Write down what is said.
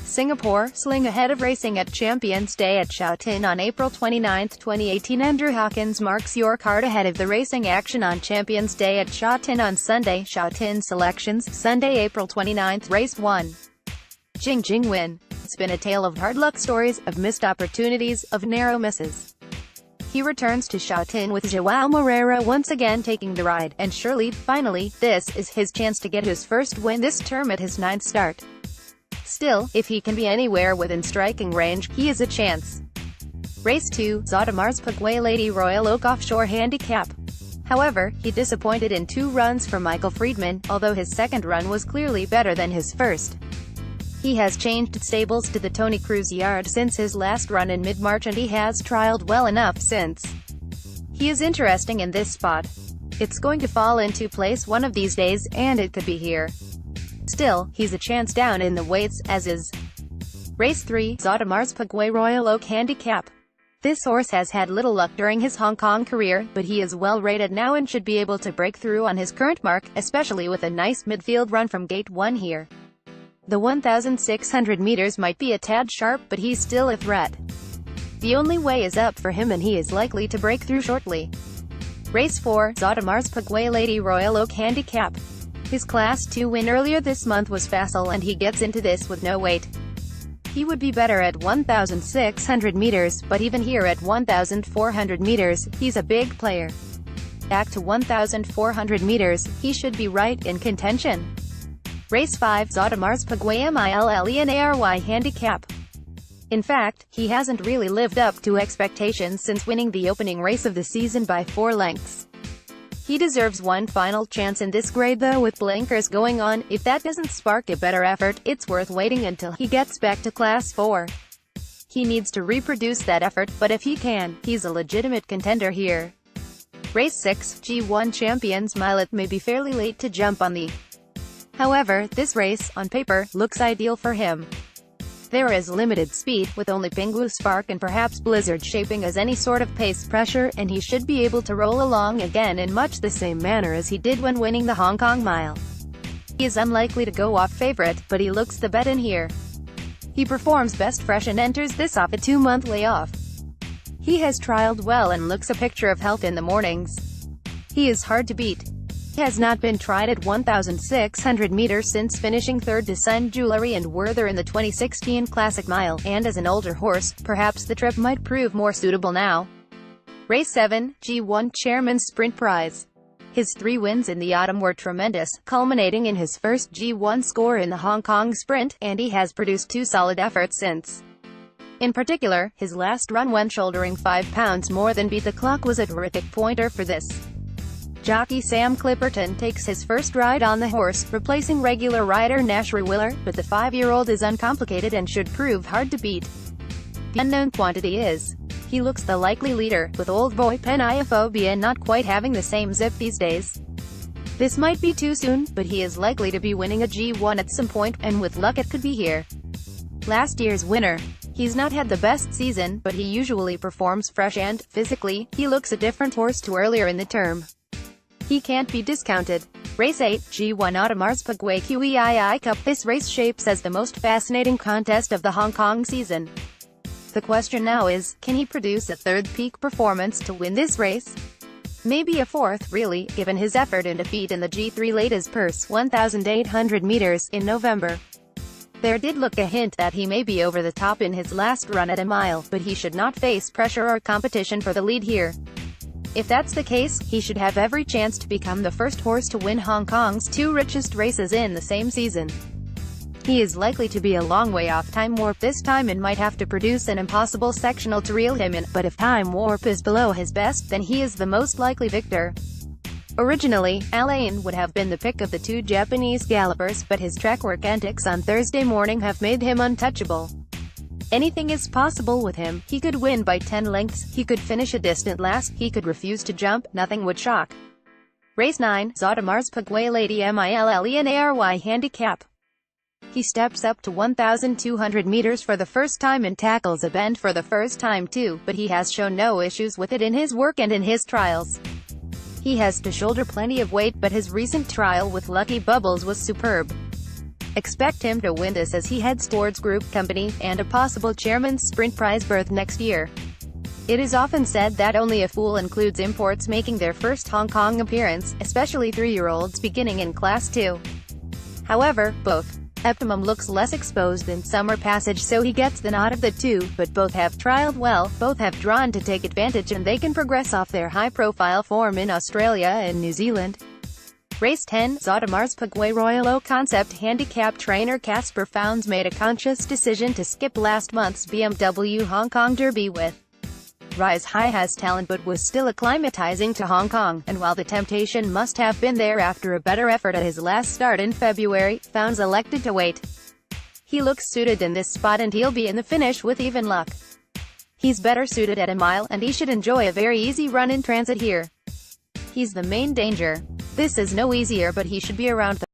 Singapore, Sling ahead of racing at Champions Day at Shamport on April 29, 2018. Andrew Hawkins marks your card ahead of the racing action on Champions Day at Shamport on Sunday. Shamport selections, Sunday, April 29, Race 1. Jing win. It's been a tale of hard luck stories, of missed opportunities, of narrow misses. He returns to Shamport with Joao Moreira once again taking the ride, and surely, finally, this is his chance to get his first win this term at his 9th start. Still, if he can be anywhere within striking range, he has a chance. Race 2, Zoetemel's Pagway Lady Royal Oak Offshore Handicap. However, he disappointed in 2 runs for Michael Friedman, although his second run was clearly better than his first. He has changed stables to the Tony Cruz yard since his last run in mid-March, and he has trialed well enough since. He is interesting in this spot. It's going to fall into place one of these days, and it could be here. Still, he's a chance down in the weights, as is Race 3, Zoetemel's Pagway Royal Oak Handicap. This horse has had little luck during his Hong Kong career, but he is well rated now and should be able to break through on his current mark, especially with a nice midfield run from gate 1 here. The 1,600 meters might be a tad sharp, but he's still a threat. The only way is up for him, and he is likely to break through shortly. Race 4, Zoetemel's Pagway Lady Royal Oak Handicap. His Class 2 win earlier this month was facile, and he gets into this with no weight. He would be better at 1,600 meters, but even here at 1,400 meters, he's a big player. Back to 1,400 meters, he should be right in contention. Race 5, Zoetemel's Pagway EleganceRACE Handicap. In fact, he hasn't really lived up to expectations since winning the opening race of the season by 4 lengths. He deserves one final chance in this grade, though, with blinkers going on. If that doesn't spark a better effort, it's worth waiting until he gets back to Class 4. He needs to reproduce that effort, but if he can, he's a legitimate contender here. Race 6, G1 Champions Mile. It may be fairly late to jump on the. However, this race, on paper, looks ideal for him. There is limited speed, with only Pingu Spark and perhaps Blizzard shaping as any sort of pace pressure, and he should be able to roll along again in much the same manner as he did when winning the Hong Kong Mile. He is unlikely to go off favorite, but he looks the bet in here. He performs best fresh and enters this off a 2-month layoff. He has trialed well and looks a picture of health in the mornings. He is hard to beat. He has not been tried at 1,600 meters since finishing 3rd to Sun Jewelry and Werther in the 2016 Classic Mile, and as an older horse, perhaps the trip might prove more suitable now. Race 7, G1 Chairman's Sprint Prize. His 3 wins in the autumn were tremendous, culminating in his first G1 score in the Hong Kong Sprint, and he has produced 2 solid efforts since. In particular, his last run when shouldering 5 pounds more than beat the clock was a terrific pointer for this. Jockey Sam Clipperton takes his first ride on the horse, replacing regular rider Nashri Willer, but the 5-year-old is uncomplicated and should prove hard to beat. The unknown quantity is. He looks the likely leader, with old boy Peniophobia not quite having the same zip these days. This might be too soon, but he is likely to be winning a G1 at some point, and with luck it could be here. Last year's winner. He's not had the best season, but he usually performs fresh and, physically, he looks a different horse to earlier in the term. He can't be discounted. Race 8, G1 Audemars Piguet QEII Cup. This race shapes as the most fascinating contest of the Hong Kong season. The question now is, can he produce a 3rd peak performance to win this race? Maybe a 4th, really, given his effort and defeat in the G3 Ladies Purse 1,800 meters in November. There did look a hint that he may be over the top in his last run at a mile, but he should not face pressure or competition for the lead here. If that's the case, he should have every chance to become the first horse to win Hong Kong's 2 richest races in the same season. He is likely to be a long way off Time Warp this time and might have to produce an impossible sectional to reel him in, but if Time Warp is below his best, then he is the most likely victor. Originally, Alain would have been the pick of the 2 Japanese gallopers, but his track work antics on Thursday morning have made him untouchable. Anything is possible with him. He could win by 10 lengths, he could finish a distant last, he could refuse to jump, nothing would shock. Race 9, Zoetemel's Piguet Lady EleganceRACE Handicap. He steps up to 1,200 meters for the first time and tackles a bend for the first time too, but he has shown no issues with it in his work and in his trials. He has to shoulder plenty of weight, but his recent trial with Lucky Bubbles was superb. Expect him to win this as he heads towards group company, and a possible chairman's sprint prize berth next year. It is often said that only a fool includes imports making their first Hong Kong appearance, especially 3-year-olds beginning in Class 2. However, both Optimum looks less exposed than Summer Passage, so he gets the nod of the two, but both have trialed well, both have drawn to take advantage, and they can progress off their high-profile form in Australia and New Zealand. Race 10, Zotamar's Pagway Royal O Concept handicap trainer Casper Founds made a conscious decision to skip last month's BMW Hong Kong Derby with Rise High has talent but was still acclimatizing to Hong Kong, and while the temptation must have been there after a better effort at his last start in February, Founds elected to wait. He looks suited in this spot and he'll be in the finish with even luck. He's better suited at a mile, and he should enjoy a very easy run in transit here. He's the main danger. This is no easier, but he should be around the